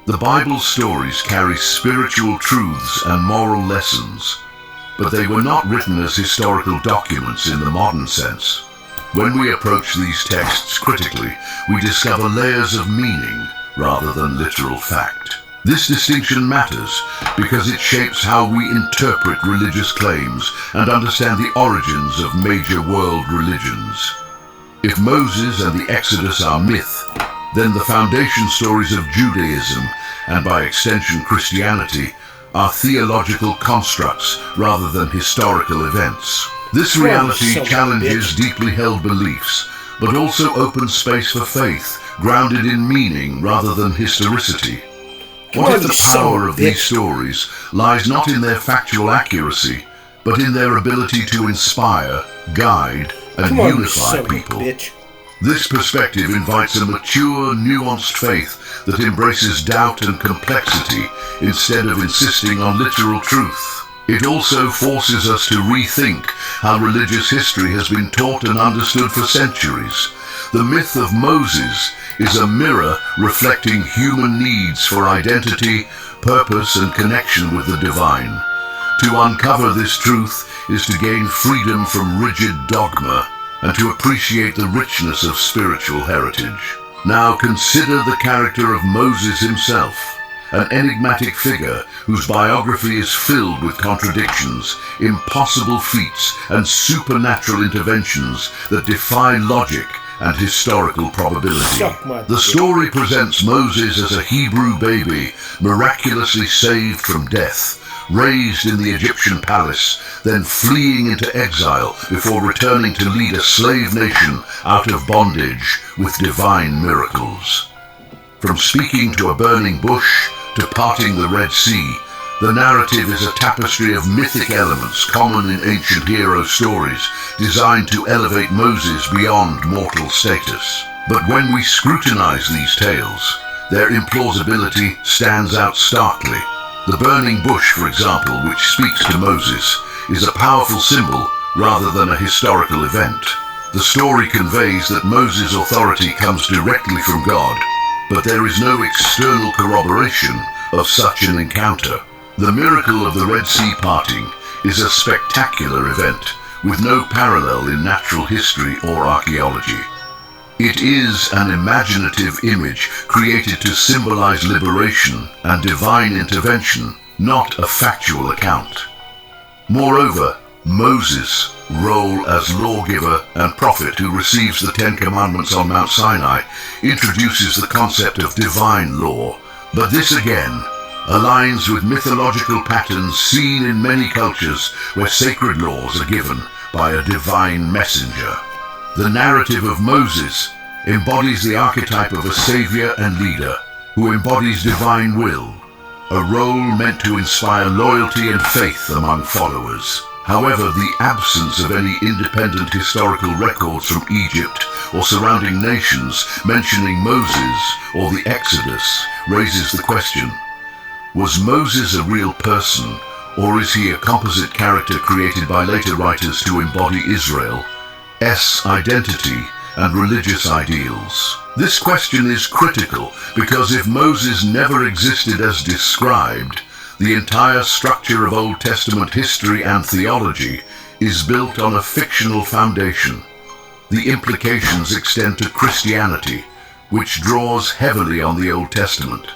The Bible's stories carry spiritual truths and moral lessons, but they were not written as historical documents in the modern sense. When we approach these texts critically, we discover layers of meaning rather than literal fact. This distinction matters because it shapes how we interpret religious claims and understand the origins of major world religions. If Moses and the Exodus are myth, then the foundation stories of Judaism, and by extension Christianity, are theological constructs rather than historical events. This reality challenges deeply held beliefs, but also opens space for faith, grounded in meaning rather than historicity. What if the power of these stories lies not in their factual accuracy, but in their ability to inspire, guide, and unify people? This perspective invites a mature, nuanced faith that embraces doubt and complexity instead of insisting on literal truth. It also forces us to rethink how religious history has been taught and understood for centuries. The myth of Moses is a mirror reflecting human needs for identity, purpose, and connection with the divine. To uncover this truth is to gain freedom from rigid dogma and to appreciate the richness of spiritual heritage. Now consider the character of Moses himself, an enigmatic figure whose biography is filled with contradictions, impossible feats, and supernatural interventions that defy logic and historical probability. The story presents Moses as a Hebrew baby, miraculously saved from death, raised in the Egyptian palace, then fleeing into exile before returning to lead a slave nation out of bondage with divine miracles. From speaking to a burning bush to parting the Red Sea, the narrative is a tapestry of mythic elements common in ancient hero stories, designed to elevate Moses beyond mortal status. But when we scrutinize these tales, their implausibility stands out starkly. The burning bush, for example, which speaks to Moses, is a powerful symbol rather than a historical event. The story conveys that Moses' authority comes directly from God, but there is no external corroboration of such an encounter. The miracle of the Red Sea parting is a spectacular event with no parallel in natural history or archaeology. It is an imaginative image created to symbolize liberation and divine intervention, not a factual account. Moreover, Moses' role as lawgiver and prophet who receives the Ten Commandments on Mount Sinai introduces the concept of divine law, but this again aligns with mythological patterns seen in many cultures where sacred laws are given by a divine messenger. The narrative of Moses embodies the archetype of a savior and leader who embodies divine will, a role meant to inspire loyalty and faith among followers. However, the absence of any independent historical records from Egypt or surrounding nations mentioning Moses or the Exodus raises the question, was Moses a real person, or is he a composite character created by later writers to embody Israel's identity and religious ideals? This question is critical because if Moses never existed as described, the entire structure of Old Testament history and theology is built on a fictional foundation. The implications extend to Christianity, which draws heavily on the Old Testament.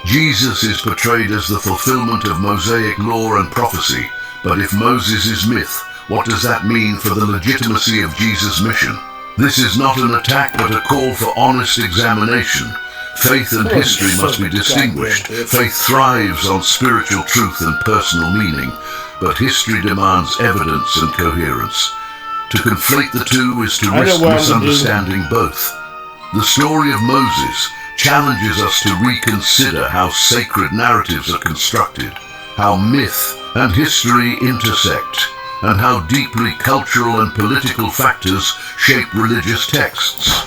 Jesus is portrayed as the fulfillment of Mosaic law and prophecy, but if Moses is myth, what does that mean for the legitimacy of Jesus' mission? This is not an attack but a call for honest examination. Faith and history must be distinguished. Faith thrives on spiritual truth and personal meaning, but history demands evidence and coherence. To conflate the two is to risk misunderstanding both. The story of Moses challenges us to reconsider how sacred narratives are constructed, how myth and history intersect, and how deeply cultural and political factors shape religious texts.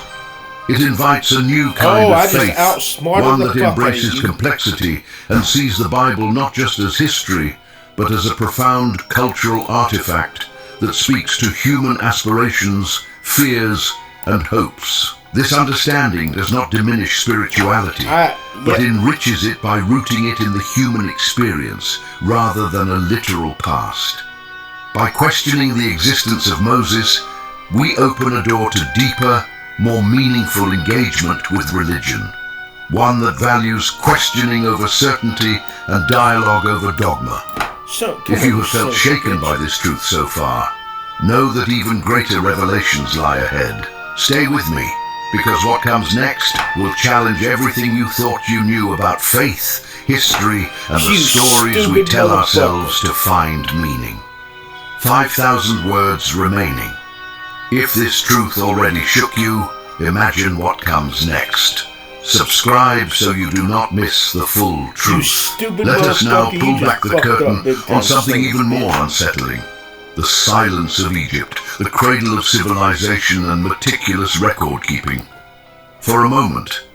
It invites a new kind of faith, one that embraces complexity and sees the Bible not just as history, but as a profound cultural artifact that speaks to human aspirations, fears, and hopes. This understanding does not diminish spirituality, but enriches it by rooting it in the human experience rather than a literal past. By questioning the existence of Moses, we open a door to deeper, more meaningful engagement with religion, one that values questioning over certainty and dialogue over dogma. If you have felt shaken by this truth so far, know that even greater revelations lie ahead. Stay with me, because what comes next will challenge everything you thought you knew about faith, history, and the stories we tell ourselves to find meaning. 5,000 words remaining. If this truth already shook you, imagine what comes next. Subscribe so you do not miss the full truth. Let us now pull back the curtain on something even more unsettling. The silence of Egypt, the cradle of civilization and meticulous record-keeping. For a moment,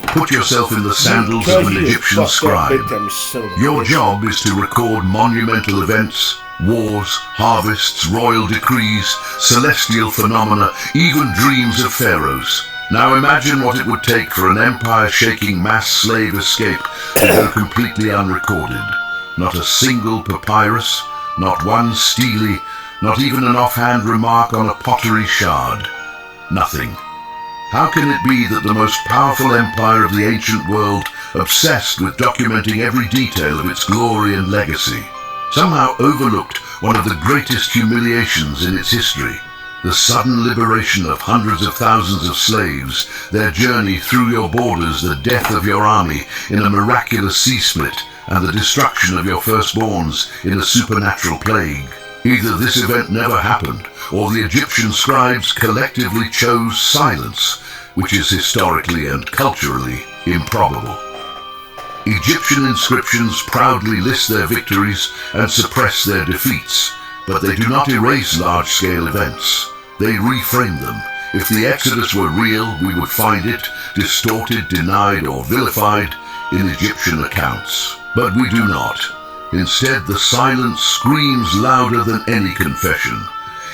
put yourself in the sandals of an Egyptian scribe. Your job is to record monumental events, wars, harvests, royal decrees, celestial phenomena, even dreams of pharaohs. Now imagine what it would take for an empire-shaking mass slave escape to go completely unrecorded. Not a single papyrus, not one stele, not even an offhand remark on a pottery shard. Nothing. How can it be that the most powerful empire of the ancient world, obsessed with documenting every detail of its glory and legacy, somehow overlooked one of the greatest humiliations in its history? The sudden liberation of hundreds of thousands of slaves, their journey through your borders, the death of your army in a miraculous sea split, and the destruction of your firstborns in a supernatural plague. Either this event never happened, or the Egyptian scribes collectively chose silence, which is historically and culturally improbable. Egyptian inscriptions proudly list their victories and suppress their defeats, but they do not erase large-scale events. They reframe them. If the Exodus were real, we would find it distorted, denied, or vilified in Egyptian accounts. But we do not. Instead, the silence screams louder than any confession.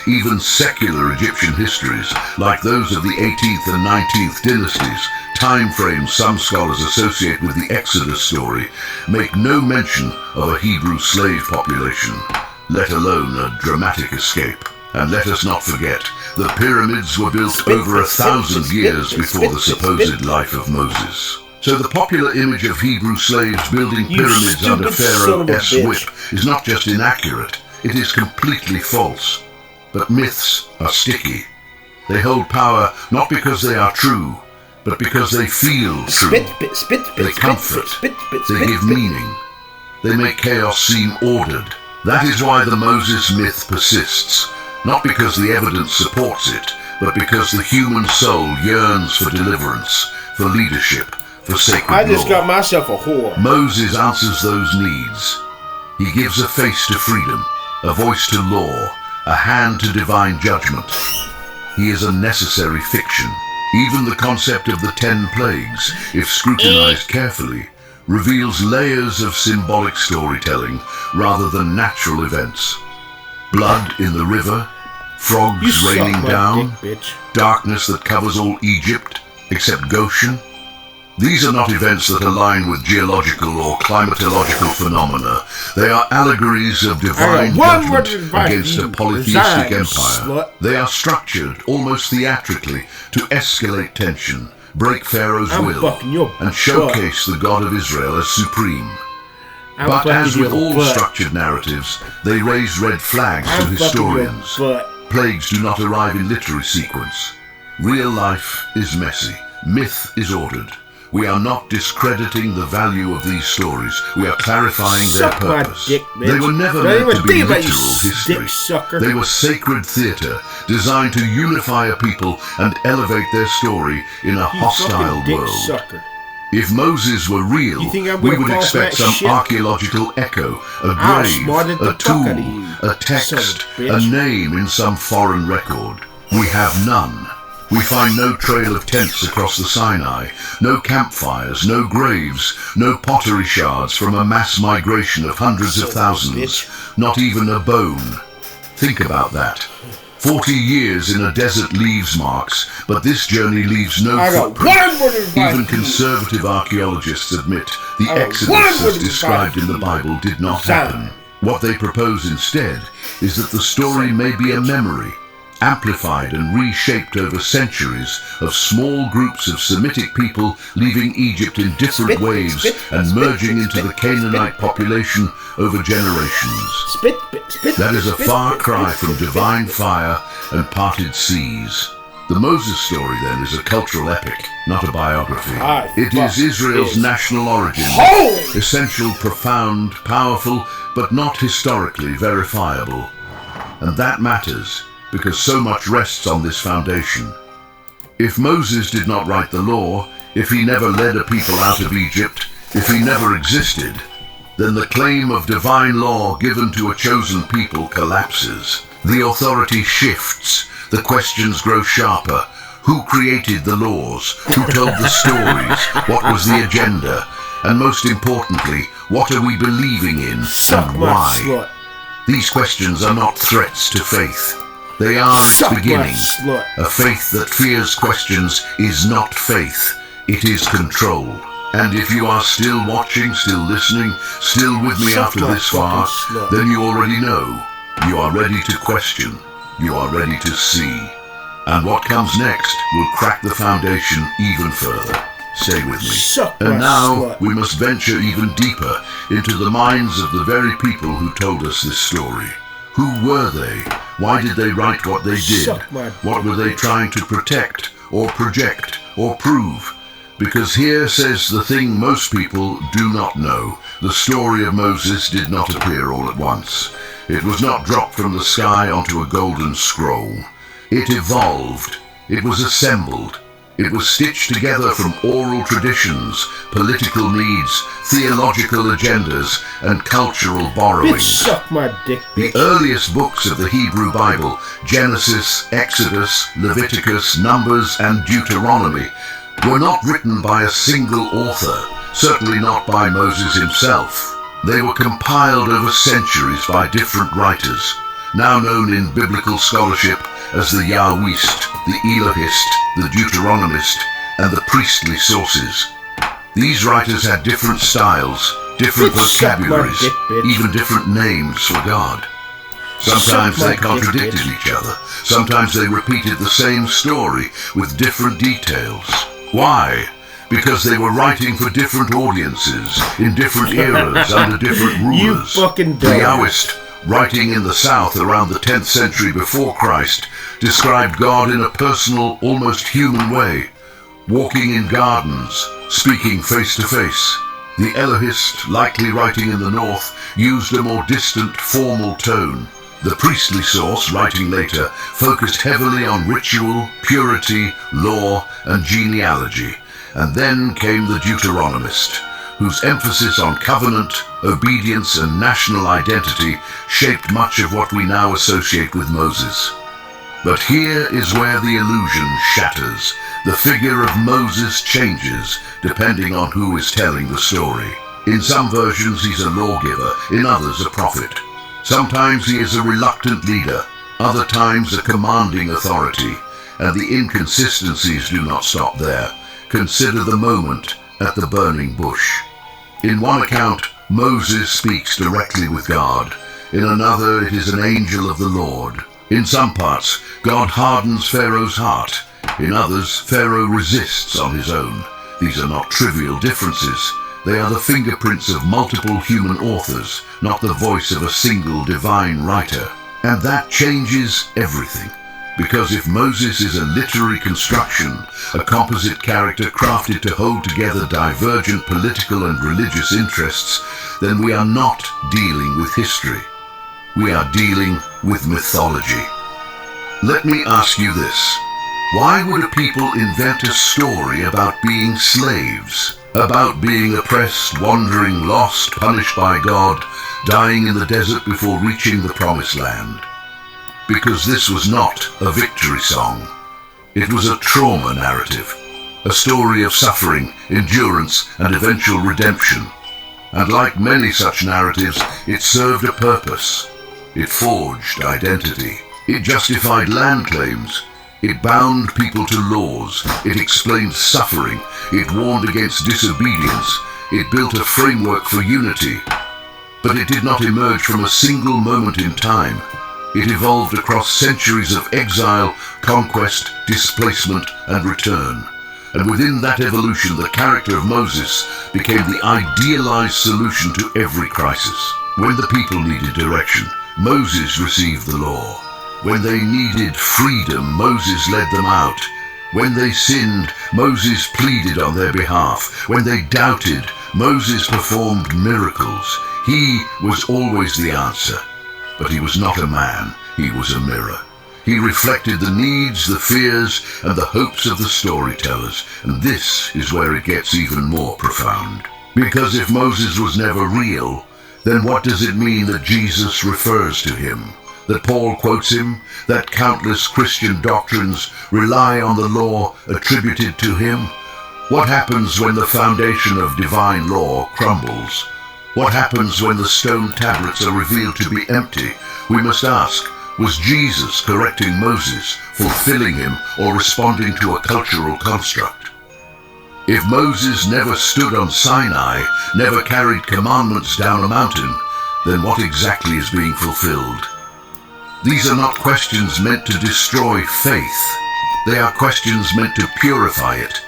Even secular Egyptian histories, like those of the 18th and 19th dynasties, time frames some scholars associate with the Exodus story, make no mention of a Hebrew slave population, let alone a dramatic escape. And let us not forget, the pyramids were built over 1,000 years before the supposed life of Moses. So the popular image of Hebrew slaves building pyramids under Pharaoh's whip is not just inaccurate, it is completely false. But myths are sticky. They hold power not because they are true, but because they feel true. They comfort. They give meaning. They make chaos seem ordered. That is why the Moses myth persists, not because the evidence supports it, but because the human soul yearns for deliverance, for leadership, for sacred law. I just got myself a whore. Moses answers those needs. He gives a face to freedom, a voice to law, a hand to divine judgment. He is a necessary fiction. Even the concept of the 10 plagues, if scrutinized carefully, reveals layers of symbolic storytelling rather than natural events. Blood in the river, frogs raining down, darkness that covers all Egypt except Goshen. These are not events that align with geological or climatological phenomena. They are allegories of divine judgment against a polytheistic empire. They are structured almost theatrically to escalate tension, break Pharaoh's will, and showcase the God of Israel as supreme. But as with all structured narratives, they raise red flags to historians. Plagues do not arrive in literary sequence. Real life is messy. Myth is ordered. We are not discrediting the value of these stories. We are clarifying their purpose. They were never meant to be literal history. They were sacred theater, designed to unify a people and elevate their story in a hostile world. If Moses were real, we would expect some archaeological echo, a grave, a tool, a text, a name in some foreign record. We have none. We find no trail of tents across the Sinai, no campfires, no graves, no pottery shards from a mass migration of hundreds of thousands, not even a bone. Think about that. 40 years in a desert leaves marks, but this journey leaves no footprint. Even conservative archaeologists admit the Exodus as described in the Bible did not happen. What they propose instead is that the story may be a memory, amplified and reshaped over centuries of small groups of Semitic people leaving Egypt in different waves and merging into the Canaanite population over generations. That is a far cry from divine fire and parted seas. The Moses story, then, is a cultural epic, not a biography. It is Israel's national origin, essential, profound, powerful, but not historically verifiable. And that matters, because so much rests on this foundation. If Moses did not write the law, if he never led a people out of Egypt, if he never existed, then the claim of divine law given to a chosen people collapses. The authority shifts, the questions grow sharper. Who created the laws? Who told the stories? What was the agenda? And most importantly, what are we believing in and why? These questions are not threats to faith. They are its beginning. A faith that fears questions is not faith. It is control. And if you are still watching, still listening, still with me after this far, then you already know. You are ready to question. You are ready to see. And what comes next will crack the foundation even further. Stay with me. And now we must venture even deeper into the minds of the very people who told us this story. Who were they? Why did they write what they did? What were they trying to protect, or project, or prove? Because here says the thing most people do not know. The story of Moses did not appear all at once. It was not dropped from the sky onto a golden scroll. It evolved. It was assembled. It was stitched together from oral traditions, political needs, theological agendas, and cultural borrowings. Suck my dick, the earliest books of the Hebrew Bible, Genesis, Exodus, Leviticus, Numbers, and Deuteronomy, were not written by a single author, certainly not by Moses himself. They were compiled over centuries by different writers, now known in biblical scholarship as the Yahwist, the Elohist, the Deuteronomist, and the priestly sources. These writers had different styles, different vocabularies, even different names for God. Sometimes they contradicted each other. Sometimes they repeated the same story with different details. Why? Because they were writing for different audiences, in different eras, under different rulers. The Yahwist, writing in the south around the 10th century before Christ, described God in a personal, almost human way, walking in gardens, speaking face to face. The Elohist, likely writing in the north, used a more distant, formal tone. The priestly source, writing later, focused heavily on ritual, purity, law, and genealogy. And then came the Deuteronomist, whose emphasis on covenant, obedience, and national identity shaped much of what we now associate with Moses. But here is where the illusion shatters. The figure of Moses changes depending on who is telling the story. In some versions he's a lawgiver, in others a prophet. Sometimes he is a reluctant leader, other times a commanding authority, and the inconsistencies do not stop there. Consider the moment at the burning bush. In one account, Moses speaks directly with God. In another, it is an angel of the Lord. In some parts, God hardens Pharaoh's heart. In others, Pharaoh resists on his own. These are not trivial differences. They are the fingerprints of multiple human authors, not the voice of a single divine writer. And that changes everything. Because if Moses is a literary construction, a composite character crafted to hold together divergent political and religious interests, then we are not dealing with history. We are dealing with mythology. Let me ask you this. Why would a people invent a story about being slaves? About being oppressed, wandering, lost, punished by God, dying in the desert before reaching the promised land? Because this was not a victory song. It was a trauma narrative, a story of suffering, endurance, and eventual redemption. And like many such narratives, it served a purpose. It forged identity. It justified land claims. It bound people to laws. It explained suffering. It warned against disobedience. It built a framework for unity. But it did not emerge from a single moment in time. It evolved across centuries of exile, conquest, displacement, and return. And within that evolution, the character of Moses became the idealized solution to every crisis. When the people needed direction, Moses received the law. When they needed freedom, Moses led them out. When they sinned, Moses pleaded on their behalf. When they doubted, Moses performed miracles. He was always the answer. But he was not a man, he was a mirror. He reflected the needs, the fears, and the hopes of the storytellers. And this is where it gets even more profound. Because if Moses was never real, then what does it mean that Jesus refers to him? That Paul quotes him? That countless Christian doctrines rely on the law attributed to him? What happens when the foundation of divine law crumbles? What happens when the stone tablets are revealed to be empty? We must ask, was Jesus correcting Moses, fulfilling him, or responding to a cultural construct? If Moses never stood on Sinai, never carried commandments down a mountain, then what exactly is being fulfilled? These are not questions meant to destroy faith. They are questions meant to purify it.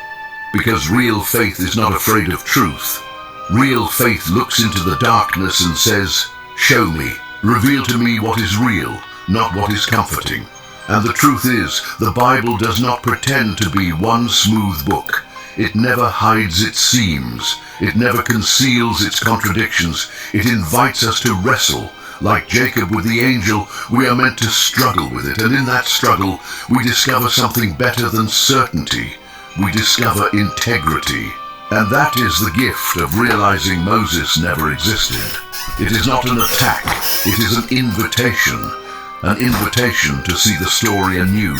Because real faith is not afraid of truth. Real faith looks into the darkness and says, "Show me, reveal to me what is real, not what is comforting." And the truth is, the Bible does not pretend to be one smooth book. It never hides its seams. It never conceals its contradictions. It invites us to wrestle. Like Jacob with the angel, we are meant to struggle with it, and in that struggle, we discover something better than certainty. We discover integrity. And that is the gift of realizing Moses never existed. It is not an attack, it is an invitation to see the story anew,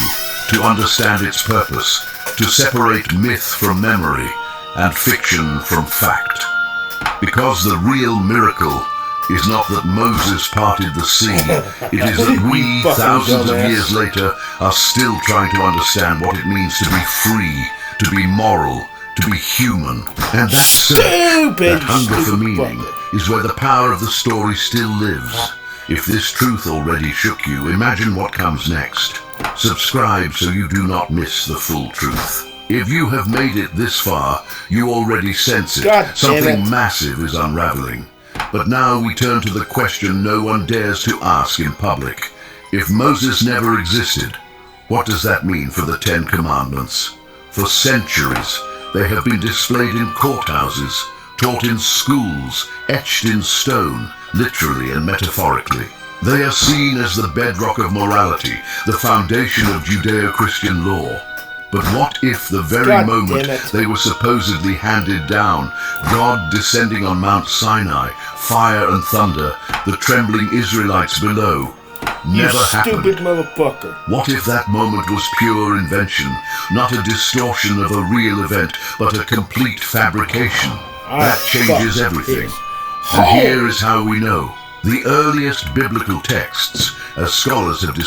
to understand its purpose, to separate myth from memory and fiction from fact. Because the real miracle is not that Moses parted the sea, it is that we, thousands of years later, are still trying to understand what it means to be free, to be moral, to be human. And that search, that hunger for meaning, is where the power of the story still lives. If this truth already shook you, imagine what comes next. Subscribe so you do not miss the full truth. If you have made it this far, you already sense it. Something massive is unraveling. But now we turn to the question no one dares to ask in public. If Moses never existed, what does that mean for the 10 Commandments? For centuries, they have been displayed in courthouses, taught in schools, etched in stone, literally and metaphorically. They are seen as the bedrock of morality, the foundation of Judeo-Christian law. But what if the very God moment damn it. they were supposedly handed down, God descending on Mount Sinai, fire and thunder, the trembling Israelites below, never happened? Stupid motherfucker. What if that moment was pure invention, not a distortion of a real event, but a complete fabrication? That changes everything. And here is how we know. The earliest biblical texts, as scholars have discovered,